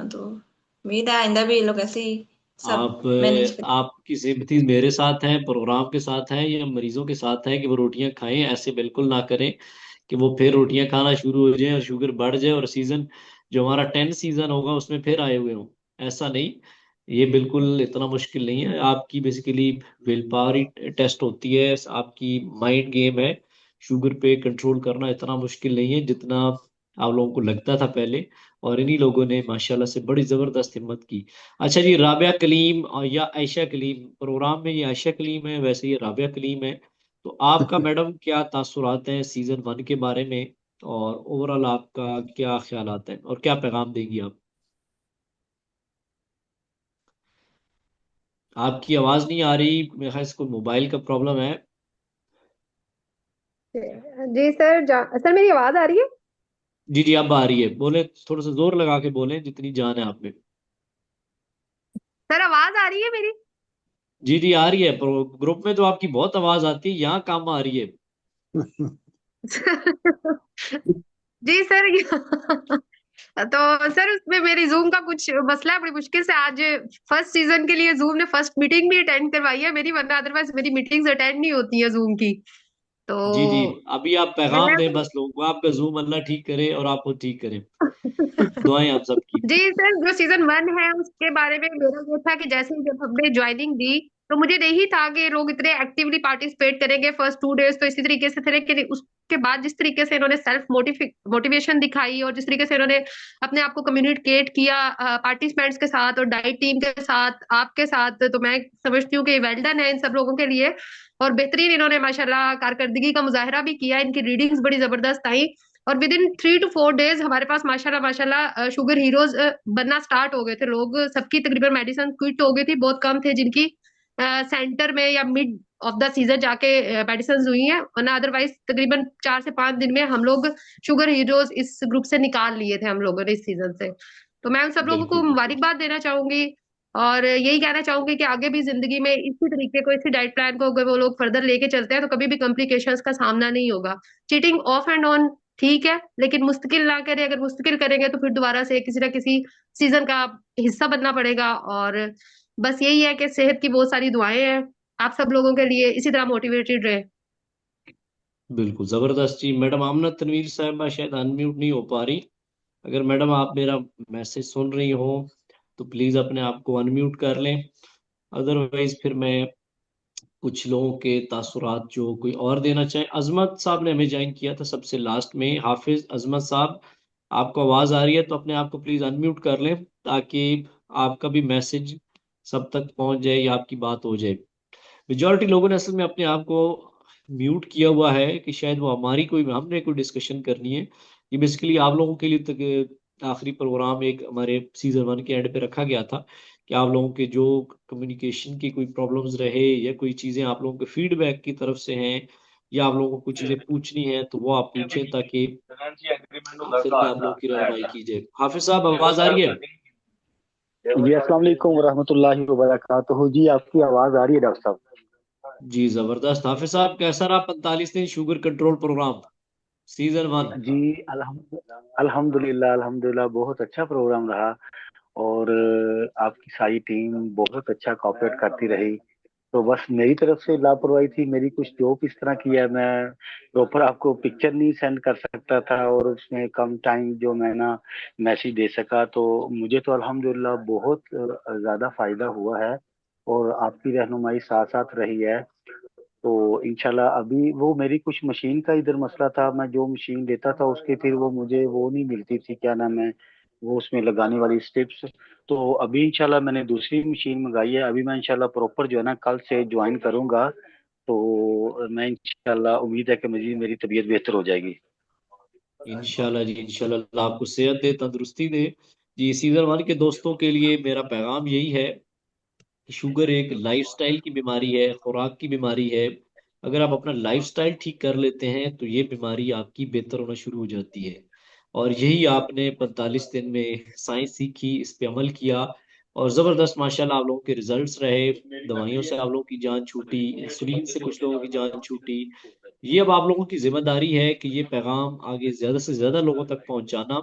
[SPEAKER 7] तो उम्मीद है आइंदा भी ये लोग ऐसे ही सब मैनेज करें।
[SPEAKER 1] आपकी सिंपथी मेरे साथ है, प्रोग्राम के साथ है या मरीजों के साथ है कि वो रोटियां खाएं? ऐसे बिल्कुल ना करें कि वो फिर रोटियां खाना शुरू हो जाए और शुगर बढ़ जाए और सीजन जो हमारा 10 सीजन होगा उसमें फिर आए हुए हों। ऐसा नहीं, ये बिल्कुल इतना मुश्किल नहीं है। आपकी बेसिकली विल पावर ही टेस्ट होती है, आपकी माइंड गेम है। शुगर पे कंट्रोल करना इतना मुश्किल नहीं है जितना आप लोगों को लगता था पहले, और इन्हीं लोगों ने माशाल्लाह से बड़ी जबरदस्त हिम्मत की। अच्छा जी, राबिया कलीम या आयशा कलीम, प्रोग्राम में ये आयशा कलीम है, वैसे ये राबिया कलीम है। तो आपका मैडम क्या तासुरात हैं सीजन 1 के बारे में, और ओवरऑल आपका क्या ख्यालात हैं और क्या पैगाम देगी आप? आपकी आवाज नहीं आ रही, मेरे ख्याल से कोई मोबाइल का प्रॉब्लम है।
[SPEAKER 8] जी सर। सर मेरी आवाज आ रही है?
[SPEAKER 1] जी जी, अब आ रही है, बोले थोड़ा सा जोर लगा के बोलें जितनी जान है आप में।
[SPEAKER 8] सर आवाज आ रही है मेरी?
[SPEAKER 1] जी जी आ रही है, ग्रुप में तो आपकी बहुत आवाज आती है, यहाँ काम आ रही है।
[SPEAKER 8] जी सर। तो सर उसमें मेरी जूम का कुछ मसला है, बड़ी मुश्किल से आज फर्स्ट सीजन के लिए जूम ने फर्स्ट मीटिंग भी अटेंड करवाई है मेरी, वरना अदरवाइज मेरी मीटिंग्स अटेंड नहीं होती है जूम की। तो
[SPEAKER 1] जी जी, अभी आप पैगाम
[SPEAKER 8] मैं
[SPEAKER 1] दें बस लोगों को, आपका जूम अल्लाह ठीक करे और आपको ठीक करे। दुआएं आप सबकी।
[SPEAKER 8] जी सर, जो सीजन 1 है उसके बारे में मेरा ये था कि जैसे ही जब हमने ज्वाइनिंग दी, तो मुझे नहीं था कि लोग इतने एक्टिवली पार्टिसिपेट करेंगे। फर्स्ट 2 डेज तो इसी तरीके से थे, लेकिन उसके बाद जिस तरीके से इन्होंने सेल्फ मोटिवेशन दिखाई, और जिस तरीके से इन्होंने अपने आप को कम्युनिकेट किया पार्टिसिपेंट्स के साथ और डाइट टीम के साथ, आपके साथ, तो मैं समझती हूँ कि वेल डन है इन सब लोगों के लिए। और बेहतरीन इन्होंने माशाल्लाह कारकर्दगी का मुजाहरा भी किया, इनकी रीडिंग्स बड़ी जबरदस्त आई। और विद इन 3 to 4 days हमारे पास माशाल्लाह माशाल्लाह शुगर हीरोज बनना स्टार्ट हो गए थे लोग। सबकी तकरीबन मेडिसिन क्विट हो गई थी, बहुत कम थे जिनकी सेंटर में या मिड ऑफ द सीजन जाके मेडिसिन हुई है, वरना अदरवाइज तकरीबन 4 से 5 दिन में हम लोग शुगर हीरोज इस ग्रुप से निकाल लिए थे हम लोगों ने इस सीजन से। तो मैं उन सब लोगों को
[SPEAKER 1] बिल्कुल बिल्कुल।
[SPEAKER 8] मुबारकबाद देना चाहूंगी और यही कहना चाहूंगी कि आगे भी जिंदगी में इसी तरीके को, इसी डाइट प्लान को अगर वो लोग फर्दर लेके चलते हैं तो कभी भी कॉम्प्लिकेशंस का सामना नहीं होगा। चीटिंग ऑफ एंड ऑन ठीक है, लेकिन मुस्तकिल ना करें। अगर मुस्तकिल करेंगे तो फिर दोबारा से किसी ना किसी सीजन का हिस्सा बनना पड़ेगा। और बस यही है कि सेहत की बहुत सारी दुआएं हैं आप सब लोगों के लिए, इसी तरह मोटिवेटेड रहे।
[SPEAKER 1] बिल्कुल जबरदस्त जी। मैडम आमना तनवीर साहबा शायद अनम्यूट नहीं हो पा रही। अगर मैडम आप मेरा मैसेज सुन रही हो तो प्लीज अपने आप को अनम्यूट कर लें, अदरवाइज फिर मैं कुछ लोगों के तासुरात जो कोई और देना चाहे। अजमत साहब ने हमें ज्वाइन किया था सबसे लास्ट में। हाफिज अजमत साहब, आपको आवाज आ रही है तो अपने आप को प्लीज अनम्यूट कर लें ताकि आपका भी मैसेज सब तक पहुंच जाए या आपकी बात हो जाए। मेजॉरिटी लोगों ने असल में अपने आप को म्यूट किया हुआ है कि शायद वो हमारी कोई हमने कोई डिस्कशन करनी है। ये बेसिकली आप लोगों के लिए तक आखिरी प्रोग्राम एक हमारे सीजन 1 के एंड पे रखा गया था कि आप लोगों के जो कम्युनिकेशन की कोई प्रॉब्लम्स रहे या कोई चीज़ें आप लोगों के फीडबैक की तरफ से हैं या आप लोगों को कुछ चीज़ें पूछनी है तो वो आप पूछें ताकि आखिर में आप लोगों की रहनुमाई की जाए। हाफिज साहब आवाज आ रही है?
[SPEAKER 9] जी अस्सलाम वालेकुम वरहमतुल्लाहि वबरकातुहू। जी आपकी आवाज आ रही है डॉक्टर साहब।
[SPEAKER 1] जी जबरदस्त। हाफिज साहब कैसा रहा 45 दिन शुगर कंट्रोल प्रोग्राम सीजन 1?
[SPEAKER 9] जी अल्हम्दुलिल्लाह अल्हम्दुलिल्लाह बहुत अच्छा प्रोग्राम रहा और आपकी सारी टीम बहुत अच्छा कोऑपरेट करती रही। तो बस मेरी तरफ से लापरवाही थी, मेरी कुछ जॉब इस तरह की है, मैं प्रॉपर आपको पिक्चर नहीं सेंड कर सकता था और उसमें कम टाइम जो मैं ना मैसेज दे सका। तो मुझे तो अल्हम्दुलिल्लाह बहुत ज्यादा फायदा हुआ है और आपकी रहनुमाई साथ साथ रही है। तो इंशाल्लाह अभी वो मेरी कुछ मशीन का इधर मसला था, मैं जो मशीन लेता था उसके फिर वो मुझे वो नहीं मिलती थी, क्या नाम है वो उसमें लगाने वाली स्टेप्स। तो अभी इंशाल्लाह मैंने दूसरी मशीन मंगाई है, अभी मैं इंशाल्लाह प्रॉपर जो है ना कल से ज्वाइन करूंगा। तो मैं इंशाल्लाह उम्मीद है कि मेरी तबीयत बेहतर हो जाएगी।
[SPEAKER 1] इंशाल्लाह जी इंशाल्लाह। अल्लाह आपको सेहत दे, तंदुरुस्ती दे। जी सीजन 1 के दोस्तों के लिए मेरा पैगाम यही है कि शुगर एक लाइफस्टाइल की बीमारी है, खुराक की बीमारी है। अगर आप अपना लाइफस्टाइल ठीक कर लेते हैं तो ये बीमारी आपकी बेहतर होना शुरू हो जाती है। और यही आपने 45 दिन में साइंस सीखी, इस पे अमल किया और जबरदस्त माशाल्लाह आप लोगों के रिजल्ट्स रहे। दवाइयों से आप लोगों की जान छूटी, इंसुलिन से कुछ लोगों की जान छूटी। ये अब आप लोगों की जिम्मेदारी है कि ये पैगाम आगे ज्यादा से ज्यादा लोगों तक पहुंचाना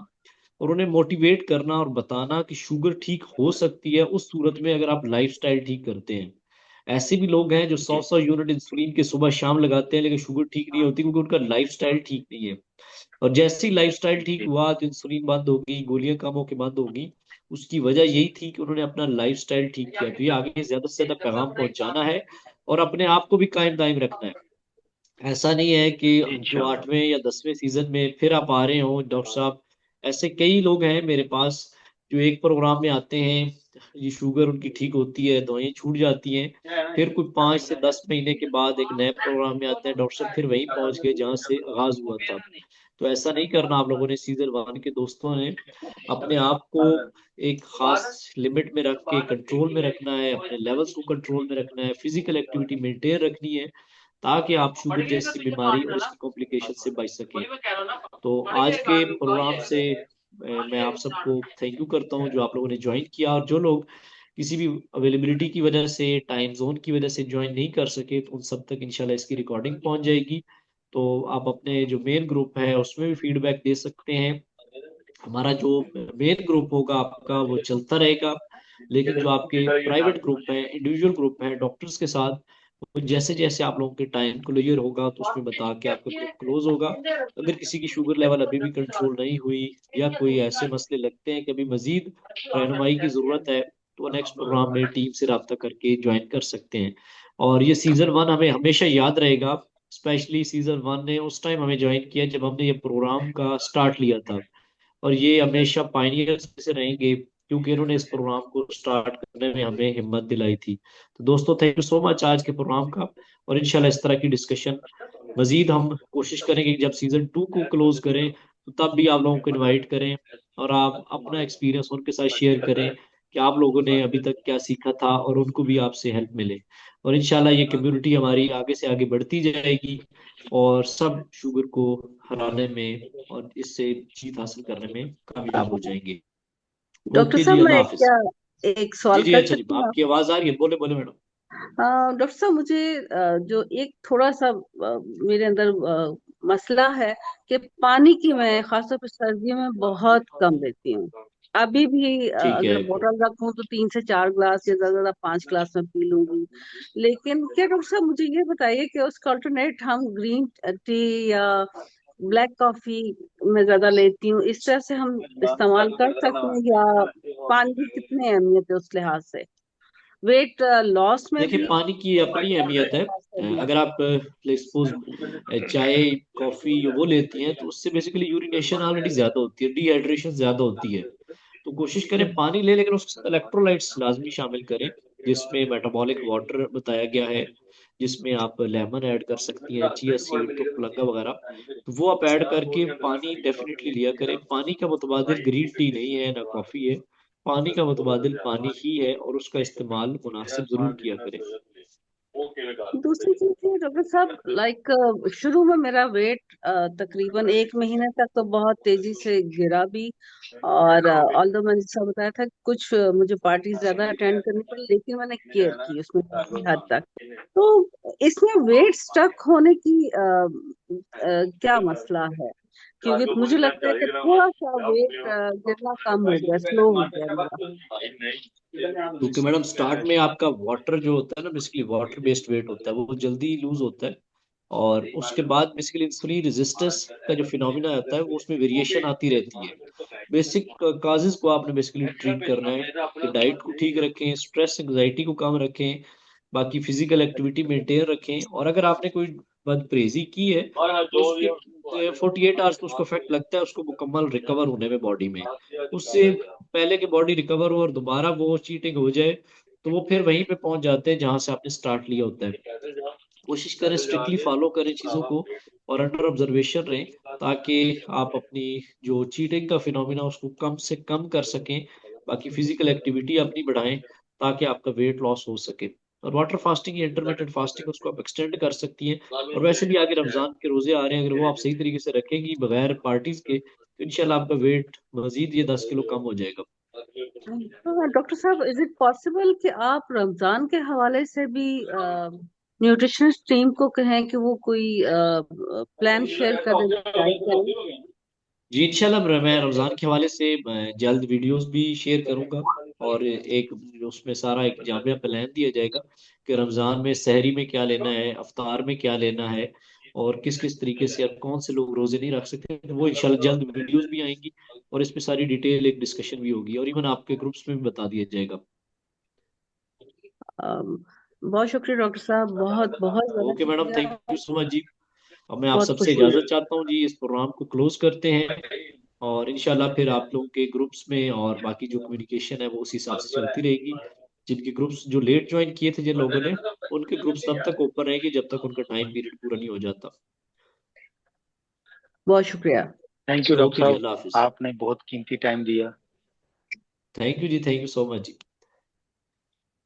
[SPEAKER 1] और उन्हें मोटिवेट करना और बताना कि शुगर ठीक हो सकती है उस सूरत में अगर आप लाइफस्टाइल ठीक करते हैं। ऐसे भी लोग हैं जो 100 यूनिट इंसुलिन के सुबह शाम लगाते हैं लेकिन शुगर ठीक नहीं होती क्योंकि उनका लाइफस्टाइल ठीक नहीं है। और जैसे ही लाइफस्टाइल ठीक हुआ तो इंसुलिन बंद होगी, गोलियां कम होकर बंद होगी। उसकी वजह यही थी कि उन्होंने अपना लाइफस्टाइल ठीक किया। तो ये आगे ज्यादा से ज्यादा पैगाम पहुंचाना है और अपने आप को भी कायम दायम रखना है। ऐसा नहीं है कि जो
[SPEAKER 9] इंशाल्लाह
[SPEAKER 1] 8वें या 10वें सीजन में फिर आप आ रहे हो डॉक्टर साहब। ऐसे कई लोग हैं मेरे पास जो एक प्रोग्राम में आते हैं, ये शुगर उनकी ठीक होती है, दवाइयाँ छूट जाती हैं, फिर कोई 5 से 10 महीने के बाद एक नए प्रोग्राम में आते हैं, डॉक्टर साहब फिर वहीं पहुंच गए जहाँ से आगाज हुआ था। तो ऐसा नहीं करना आप लोगों ने। सीजन 1 के दोस्तों ने अपने आप को एक खास लिमिट में रख के कंट्रोल में रखना है, अपने लेवल्स को कंट्रोल में रखना है, फिजिकल एक्टिविटी मेंटेन रखनी है ताकि आप शुगर जैसी बीमारी और इसकी कॉम्प्लिकेशन से बच सकें। तो आज के प्रोग्राम से मैं आप सबको थैंक यू करता हूँ जो आप लोगों ने ज्वाइन किया, और जो लोग किसी भी अवेलेबिलिटी की वजह से, टाइम जोन की वजह से ज्वाइन नहीं कर सके तो उन सब तक इंशाल्लाह इसकी रिकॉर्डिंग पहुंच जाएगी। तो आप अपने जो मेन ग्रुप है उसमें भी फीडबैक दे सकते हैं। हमारा जो मेन ग्रुप होगा आपका वो चलता रहेगा, लेकिन जो आपके प्राइवेट ग्रुप हैं, इंडिविजुअल ग्रुप हैं डॉक्टर्स के साथ, वो जैसे जैसे आप लोगों के टाइम क्लियर होगा तो उसमें बता के आपका ग्रुप क्लोज होगा। अगर किसी की शुगर लेवल अभी भी कंट्रोल नहीं हुई या कोई ऐसे मसले लगते हैं कि अभी मजीद रहनुमाई की जरूरत है तो नेक्स्ट प्रोग्राम में टीम से रब्ता करके ज्वाइन कर सकते हैं। और ये सीजन 1 हमें हमेशा याद रहेगा। स्पेशली सीजन 1 ने उस टाइम हमें ज्वाइन किया जब हमने ये प्रोग्राम का स्टार्ट लिया था, और ये हमेशा पायनियर्स से रहेंगे क्योंकि इन्होंने इस प्रोग्राम को स्टार्ट करने में हमें हिम्मत दिलाई थी। तो दोस्तों थैंक यू सो मच आज के प्रोग्राम का, और इंशाल्लाह इस तरह की डिस्कशन मजीद हम कोशिश करेंगे कि जब सीजन 2 को क्लोज करें तो तब भी आप लोगों को इनवाइट करें और आप अपना एक्सपीरियंस उनके साथ शेयर करें कि आप लोगों ने अभी तक क्या सीखा था और उनको भी आपसे हेल्प मिले। और इंशाल्लाह ये कम्युनिटी हमारी आगे से आगे बढ़ती जाएगी और सब शुगर को हराने में और इससे जीत हासिल करने में कामयाब हो जाएंगे।
[SPEAKER 2] डॉक्टर
[SPEAKER 1] ओके
[SPEAKER 2] साहब
[SPEAKER 1] जी,
[SPEAKER 2] मैं
[SPEAKER 1] अल्लाह हाफिज।
[SPEAKER 2] क्या एक
[SPEAKER 1] जी
[SPEAKER 2] सवाल
[SPEAKER 1] जी,
[SPEAKER 2] कर
[SPEAKER 1] अच्छा जी,
[SPEAKER 2] सकती हूँ?
[SPEAKER 1] आपकी आवाज आ रही है, बोले बोले मैडम।
[SPEAKER 2] डॉक्टर साहब मुझे जो एक थोड़ा सा मेरे अंदर मसला है कि पानी की मैं खासतौर पर सर्दियों में बहुत कम लेती हूँ। अभी भी
[SPEAKER 1] ठीक है।
[SPEAKER 2] अगर बोतल रखूं तो 3 से 4 ग्लास या ज्यादा से ज्यादा 5 ग्लास में पी लूंगी। लेकिन क्या डॉक्टर साहब मुझे ये बताइए कि उसका अल्टरनेट हम ग्रीन टी या ब्लैक कॉफी में ज्यादा लेती हूँ, इस तरह से हम इस्तेमाल कर सकते हैं या पानी की कितनी अहमियत है उस लिहाज से, वेट लॉस में
[SPEAKER 1] देखिए,
[SPEAKER 2] भी
[SPEAKER 1] पानी की
[SPEAKER 2] और
[SPEAKER 1] अपनी अहमियत है।
[SPEAKER 2] लिहाज से भी?
[SPEAKER 1] अगर आप सपोज चाय कॉफी वो लेती हैं तो उससे बेसिकली यूरिनेशन ऑलरेडी ज्यादा होती है, डिहाइड्रेशन ज्यादा होती है। तो कोशिश करें पानी ले, लेकिन उसके साथ इलेक्ट्रोलाइट्स लाजमी शामिल करें, जिसमें मेटाबॉलिक वाटर बताया गया है, जिसमें आप लेमन ऐड कर सकती हैं, चिया सीड, कुकुलंगा वगैरह। तो वो आप ऐड करके पानी डेफिनेटली लिया करें। पानी का मुतबादिल ग्रीन टी नहीं है ना कॉफी है, पानी का मुतबादिल पानी ही है और उसका इस्तेमाल मुनासिब जरूर किया करें।
[SPEAKER 2] दूसरी चीज ये डॉक्टर साहब, लाइक शुरू में मेरा वेट तकरीबन 1 महीने तक तो बहुत तेजी से गिरा भी, और ऑल्दो मैंने जैसा बताया था कुछ मुझे पार्टी ज्यादा अटेंड करनी पड़ी, लेकिन मैंने केयर की उसमें काफी हद तक। तो इसमें वेट स्टक होने की क्या मसला है? क्योंकि मुझे लगता है कि थोड़ा सा वेट गिरना कम हो गया, स्लो हो गया मेरा।
[SPEAKER 1] क्योंकि मैडम स्टार्ट में आपका वाटर जो होता है ना, बेसिकली वाटर बेस्ड वेट होता है, वो जल्दी लूज होता है। और उसके बाद बेसिकली इंसुलिन रेजिस्टेंस का जो फिनोमिना आता है वो उसमें वेरिएशन आती रहती है। बेसिक काजेस को आपने बेसिकली ट्रीट करना है कि डाइट को ठीक रखें, स्ट्रेस एंग्जाइटी को कम रखें, बाकी फिजिकल एक्टिविटी मेंटेन रखें। और अगर आपने कोई बदपरहेजी की है तो उसके 48 आवर्स तो उसको इफेक्ट लगता है, उसको मुकम्मल रिकवर होने में बॉडी में। उससे पहले कि बॉडी रिकवर हो और दोबारा वो चीटिंग हो जाए, तो वो फिर वहीं पे पहुंच जाते हैं जहां से आपने स्टार्ट लिया होता है। कोशिश करें स्ट्रिक्टली फॉलो करें चीज़ों को और अंडर ऑब्जर्वेशन रहें, ताकि आप अपनी जो चीटिंग का फिनोमिना उसको कम से कम कर सकें। बाकी फिजिकल एक्टिविटी अपनी बढ़ाएं ताकि आपका वेट लॉस हो सके। और वाटर फास्टिंग या इंटरमीडिएट फास्टिंग उसको आप एक्सटेंड कर सकती हैं। और वैसे भी आगे रमजान के रोजे आ रहे हैं, अगर वो आप सही तरीके से रखेंगी बगैर पार्टीज के, तो इंशाल्लाह आपका वेट मजीद ये 10 किलो कम हो जाएगा।
[SPEAKER 2] हाँ डॉक्टर साहब, इज इट पॉसिबल कि आप रमजान के हवाले से भी न्यूट्रिशनिस्ट टीम को कहें कि वो कोई प्लान शेयर करें, गाइड करें?
[SPEAKER 1] जी इंशाल्लाह, मैं रमज़ान के हवाले से जल्द वीडियोस भी शेयर करूंगा। और एक उसमें सारा एक जामिया प्लान दिया जाएगा कि रमज़ान में सहरी में क्या लेना है, अफ्तार में क्या लेना है, और किस किस तरीके से और कौन से लोग रोजे नहीं रख सकते। तो वो इंशाल्लाह जल्द वीडियोस भी आएंगी और इसमें सारी डिटेल एक डिस्कशन भी होगी और इवन आपके ग्रुप्स में भी बता दिया जाएगा।
[SPEAKER 2] बहुत शुक्रिया डॉक्टर साहब, बहुत बहुत ज्यादा
[SPEAKER 1] ओके मैडम, थैंक
[SPEAKER 2] शुक्रिया।
[SPEAKER 1] यू सो मच जी। अब मैं आप
[SPEAKER 2] बहुत
[SPEAKER 1] सबसे
[SPEAKER 2] खुशी हुई।
[SPEAKER 1] इजाजत चाहता हूँ जी, इस प्रोग्राम को क्लोज करते हैं। और इंशाल्लाह फिर आप लोगों के ग्रुप्स में और बाकी जो कम्युनिकेशन है वो उस हिसाब से चलती रहेगी। जिनके ग्रुप्स जो लेट ज्वाइन किए थे जिन लोगों ने, उनके ग्रुप्स तब तक ओपन रहेंगे जब तक उनका टाइम पीरियड पूरा नहीं हो जाता।
[SPEAKER 2] बहुत शुक्रिया।
[SPEAKER 9] थैंक यू डॉक्टर
[SPEAKER 1] ओके जी,
[SPEAKER 9] साहब,
[SPEAKER 1] अल्लाह हाफिज।
[SPEAKER 9] आपने बहुत कीमती टाइम दिया।
[SPEAKER 1] थैंक यू जी, thank you so much ji.